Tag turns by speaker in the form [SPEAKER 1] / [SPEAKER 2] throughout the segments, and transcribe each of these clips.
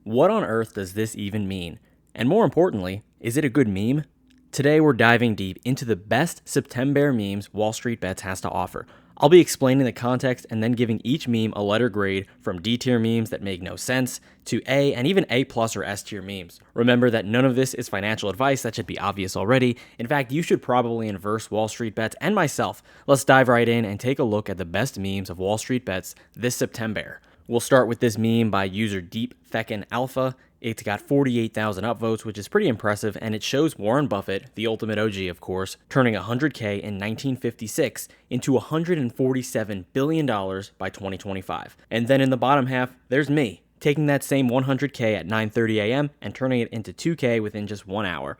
[SPEAKER 1] What on earth does this even mean? And more importantly, is it a good meme? Today we're diving deep into the best Septem-BEAR memes WallStreetBets has to offer. I'll be explaining the context and then giving each meme a letter grade from D tier memes that make no sense to A and even A plus or S tier memes. Remember that none of this is financial advice, that should be obvious already. In fact, you should probably inverse WallStreetBets and myself. Let's dive right in and take a look at the best memes of WallStreetBets this Septem-BEAR. We'll start with this meme by user DeepFeckinAlpha. It's got 48,000 upvotes, which is pretty impressive, and it shows Warren Buffett, the ultimate OG of course, turning 100K in 1956 into $147 billion by 2025. And then in the bottom half, there's me, taking that same 100K at 9:30 a.m. and turning it into 2K within just 1 hour.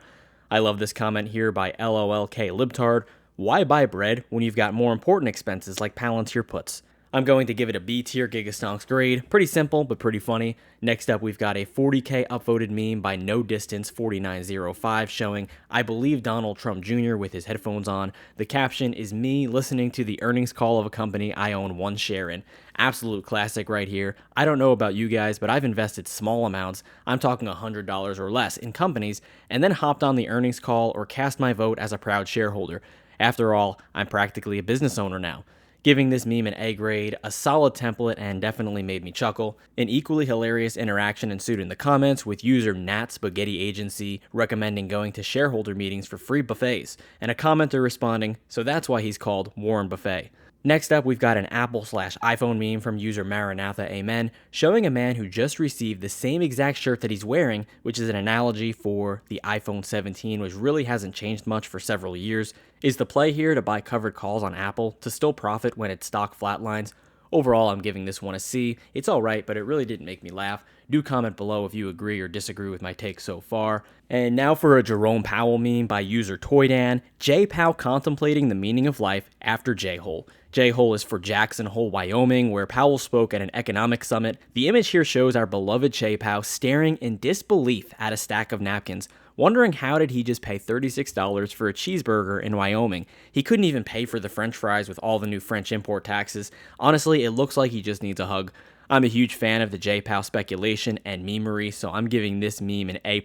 [SPEAKER 1] I love this comment here by LOLKLibtard. Why buy bread when you've got more important expenses like Palantir puts? I'm going to give it a B tier Gigastonks grade. Pretty simple, but pretty funny. Next up, we've got a 40K upvoted meme by No Distance 4905 showing I believe Donald Trump Jr. with his headphones on. The caption is me listening to the earnings call of a company I own one share in. Absolute classic right here. I don't know about you guys, but I've invested small amounts, I'm talking $100 or less, in companies, and then hopped on the earnings call or cast my vote as a proud shareholder. After all, I'm practically a business owner now. Giving this meme an A grade, a solid template, and definitely made me chuckle. An equally hilarious interaction ensued in the comments with user Nat Spaghetti Agency recommending going to shareholder meetings for free buffets, and a commenter responding, so that's why he's called Warren Buffet. Next up, we've got an Apple/iPhone meme from user Maranatha Amen, showing a man who just received the same exact shirt that he's wearing, which is an analogy for the iPhone 17, which really hasn't changed much for several years. Is the play here to buy covered calls on Apple to still profit when its stock flatlines? Overall, I'm giving this one a C. It's alright, but it really didn't make me laugh. Do comment below if you agree or disagree with my take so far. And now for a Jerome Powell meme by user Toydan. J-POW contemplating the meaning of life after J-Hole. J-Hole is for Jackson Hole, Wyoming, where Powell spoke at an economic summit. The image here shows our beloved J-POW staring in disbelief at a stack of napkins, wondering how did he just pay $36 for a cheeseburger in Wyoming. He couldn't even pay for the french fries with all the new French import taxes. Honestly, it looks like he just needs a hug. I'm a huge fan of the J-POW speculation and memery, so I'm giving this meme an A+,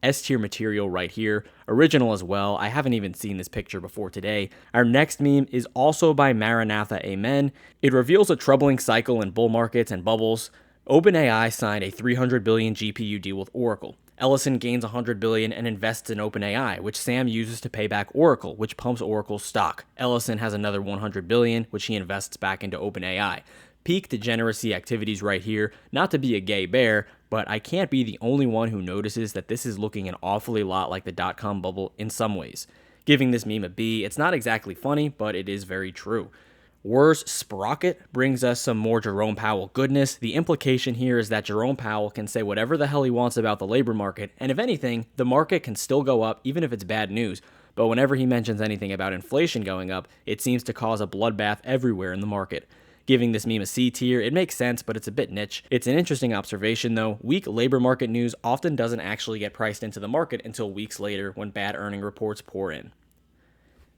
[SPEAKER 1] S-tier material right here. Original as well. I haven't even seen this picture before today. Our next meme is also by Maranatha Amen. It reveals a troubling cycle in bull markets and bubbles. OpenAI signed a $300 billion GPU deal with Oracle. Ellison gains $100 billion and invests in OpenAI, which Sam uses to pay back Oracle, which pumps Oracle's stock. Ellison has another $100 billion, which he invests back into OpenAI. Peak degeneracy activities right here, not to be a gay bear, but I can't be the only one who notices that this is looking an awfully lot like the dot-com bubble in some ways. Giving this meme a B, it's not exactly funny, but it is very true. Wurs Sprocket brings us some more Jerome Powell goodness. The implication here is that Jerome Powell can say whatever the hell he wants about the labor market, and if anything, the market can still go up even if it's bad news. But whenever he mentions anything about inflation going up, it seems to cause a bloodbath everywhere in the market. Giving this meme a C tier, it makes sense, but it's a bit niche. It's an interesting observation though. Weak labor market news often doesn't actually get priced into the market until weeks later when bad earning reports pour in.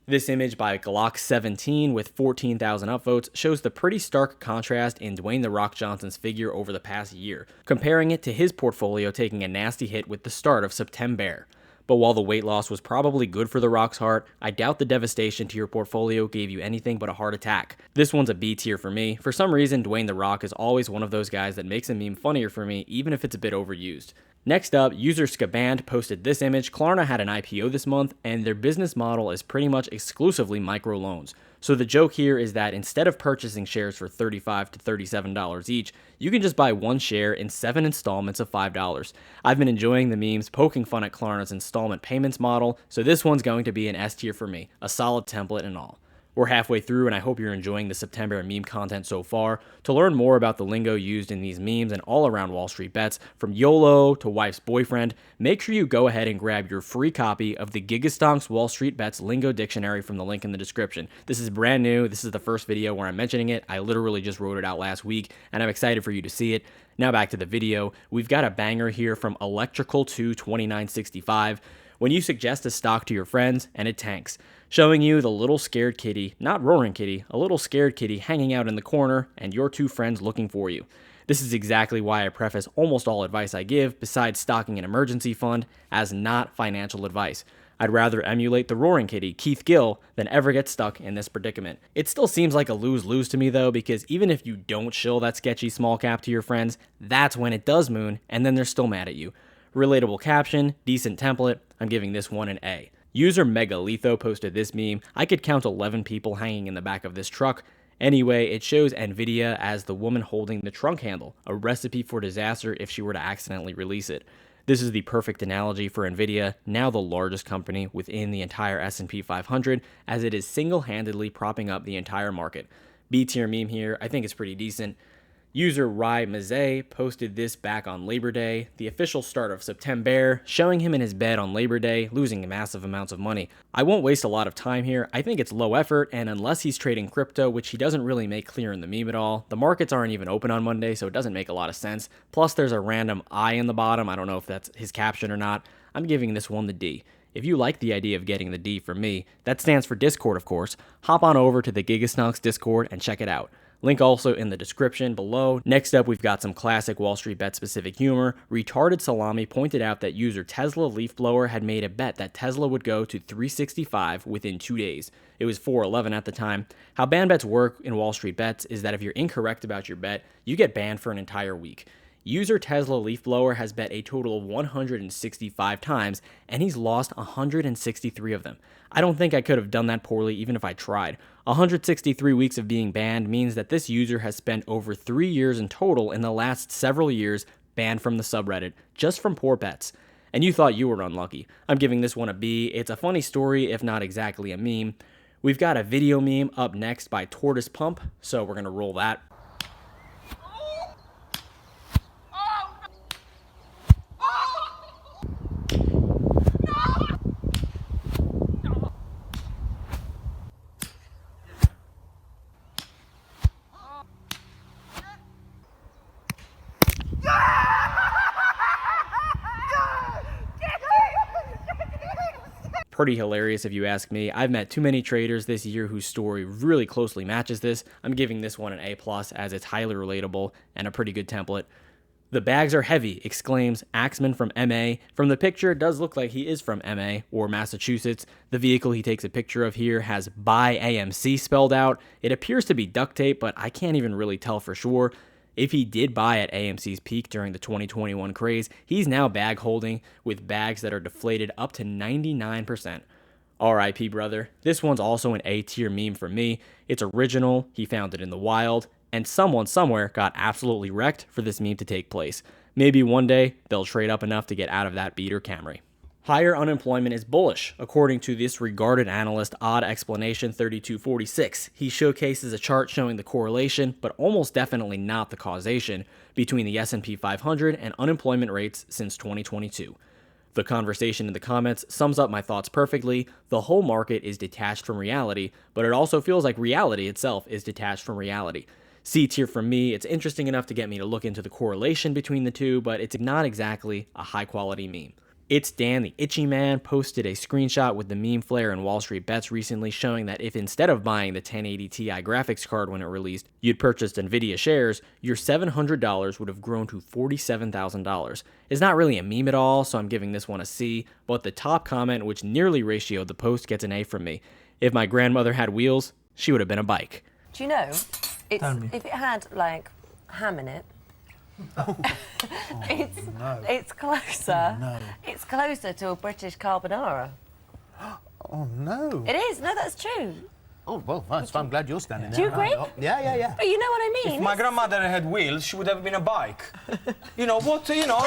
[SPEAKER 1] This image by Glock17 with 14,000 upvotes shows the pretty stark contrast in Dwayne "The Rock" Johnson's figure over the past year, comparing it to his portfolio taking a nasty hit with the start of Septem-BEAR. But while the weight loss was probably good for The Rock's heart, I doubt the devastation to your portfolio gave you anything but a heart attack. This one's a B tier for me. For some reason, Dwayne "The Rock" is always one of those guys that makes a meme funnier for me, even if it's a bit overused. Next up, user Scaband posted this image. Klarna had an IPO this month, and their business model is pretty much exclusively microloans. So the joke here is that instead of purchasing shares for $35 to $37 each, you can just buy one share in 7 installments of $5. I've been enjoying the memes poking fun at Klarna's installment payments model, so this one's going to be an S tier for me, a solid template and all. We're halfway through and I hope you're enjoying the Septem-BEAR meme content so far. To learn more about the lingo used in these memes and all around Wall Street Bets, from YOLO to wife's boyfriend, make sure you go ahead and grab your free copy of the Gigastonks WSB Lingo Dictionary from the link in the description. This is brand new. This is the first video where I'm mentioning it. I literally just wrote it out last week and I'm excited for you to see it. Now back to the video. We've got a banger here from Electrical22965. When you suggest a stock to your friends and it tanks, showing you the little scared kitty, not roaring kitty, a little scared kitty hanging out in the corner and your two friends looking for you. This is exactly why I preface almost all advice I give, besides stocking an emergency fund, as not financial advice. I'd rather emulate the roaring kitty, Keith Gill, than ever get stuck in this predicament. It still seems like a lose-lose to me though, because even if you don't shill that sketchy small cap to your friends, that's when it does moon, and then they're still mad at you. Relatable caption, decent template, I'm giving this one an A. User Megalitho posted this meme. I could count 11 people hanging in the back of this truck. Anyway, it shows NVIDIA as the woman holding the trunk handle, a recipe for disaster if she were to accidentally release it. This is the perfect analogy for NVIDIA, now the largest company within the entire S&P 500, as it is single-handedly propping up the entire market. B-tier meme here, I think it's pretty decent. User Rai Maze posted this back on Labor Day, the official start of Septem-BEAR, showing him in his bed on Labor Day, losing massive amounts of money. I won't waste a lot of time here. I think it's low effort, and unless he's trading crypto, which he doesn't really make clear in the meme at all, the markets aren't even open on Monday, so it doesn't make a lot of sense. Plus, there's a random I in the bottom. I don't know if that's his caption or not. I'm giving this one the D. If you like the idea of getting the D from me, that stands for Discord, of course, hop on over to the Gigastonks Discord and check it out. Link also in the description below. Next up, we've got some classic WallStreetBets specific humor. Retarded Salami pointed out that user Tesla Leafblower had made a bet that Tesla would go to 365 within 2 days. It was 411 at the time. How ban bets work in WallStreetBets is that if you're incorrect about your bet, you get banned for an entire week. User Tesla Leafblower has bet a total of 165 times, and he's lost 163 of them. I don't think I could have done that poorly even if I tried. 163 weeks of being banned means that this user has spent over 3 years in total in the last several years banned from the subreddit, just from poor bets. And you thought you were unlucky. I'm giving this one a B. It's a funny story, if not exactly a meme. We've got a video meme up next by Tortoise Pump, so we're going to roll that. Pretty hilarious if you ask me. I've met too many traders this year whose story really closely matches this. I'm giving this one an A+, as it's highly relatable and a pretty good template. The bags are heavy, exclaims Axman from MA. From the picture, it does look like he is from MA, or Massachusetts. The vehicle he takes a picture of here has Buy AMC spelled out. It appears to be duct tape, but I can't even really tell for sure. If he did buy at AMC's peak during the 2021 craze, he's now bag holding with bags that are deflated up to 99%. RIP, brother. This one's also an A-tier meme for me. It's original, he found it in the wild, and someone somewhere got absolutely wrecked for this meme to take place. Maybe one day they'll trade up enough to get out of that beater Camry. Higher unemployment is bullish, according to this regarded analyst Odd Explanation 3246. He showcases a chart showing the correlation, but almost definitely not the causation, between the S&P 500 and unemployment rates since 2022. The conversation in the comments sums up my thoughts perfectly. The whole market is detached from reality, but it also feels like reality itself is detached from reality. C tier from me, it's interesting enough to get me to look into the correlation between the two, but it's not exactly a high-quality meme. It's Dan the Itchy Man posted a screenshot with the meme flare in WallStreetBets recently showing that if instead of buying the 1080 Ti graphics card when it released, you'd purchased NVIDIA shares, your $700 would have grown to $47,000. It's not really a meme at all, so I'm giving this one a C, but the top comment, which nearly ratioed the post, gets an A from me. If my grandmother had wheels, she would have been a bike.
[SPEAKER 2] Do you know, if it had, like, ham in it, it's closer.
[SPEAKER 3] No.
[SPEAKER 2] It's closer to a British carbonara.
[SPEAKER 3] Oh no.
[SPEAKER 2] It is. No, that's true.
[SPEAKER 3] Oh well, fine. So I'm glad you're standing there.
[SPEAKER 2] Do you agree?
[SPEAKER 3] Yeah.
[SPEAKER 2] But you know what I mean.
[SPEAKER 4] If my grandmother had wheels, she would have been a bike. You know what? You know.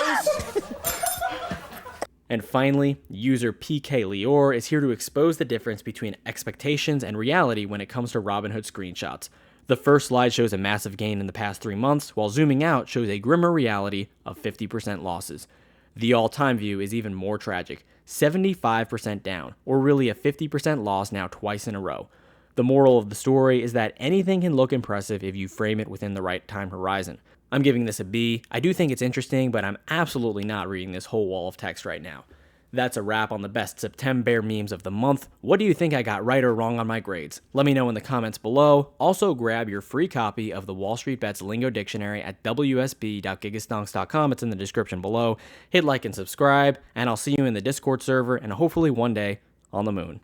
[SPEAKER 1] And finally, user PK Lior is here to expose the difference between expectations and reality when it comes to Robinhood screenshots. The first slide shows a massive gain in the past 3 months, while zooming out shows a grimmer reality of 50% losses. The all-time view is even more tragic, 75% down, or really a 50% loss now twice in a row. The moral of the story is that anything can look impressive if you frame it within the right time horizon. I'm giving this a B. I do think it's interesting, but I'm absolutely not reading this whole wall of text right now. That's a wrap on the best Septem-BEAR memes of the month. What do you think I got right or wrong on my grades? Let me know in the comments below. Also, grab your free copy of the WallStreetBets Lingo Dictionary at wsb.gigastonks.com. It's in the description below. Hit like and subscribe, and I'll see you in the Discord server and hopefully one day on the moon.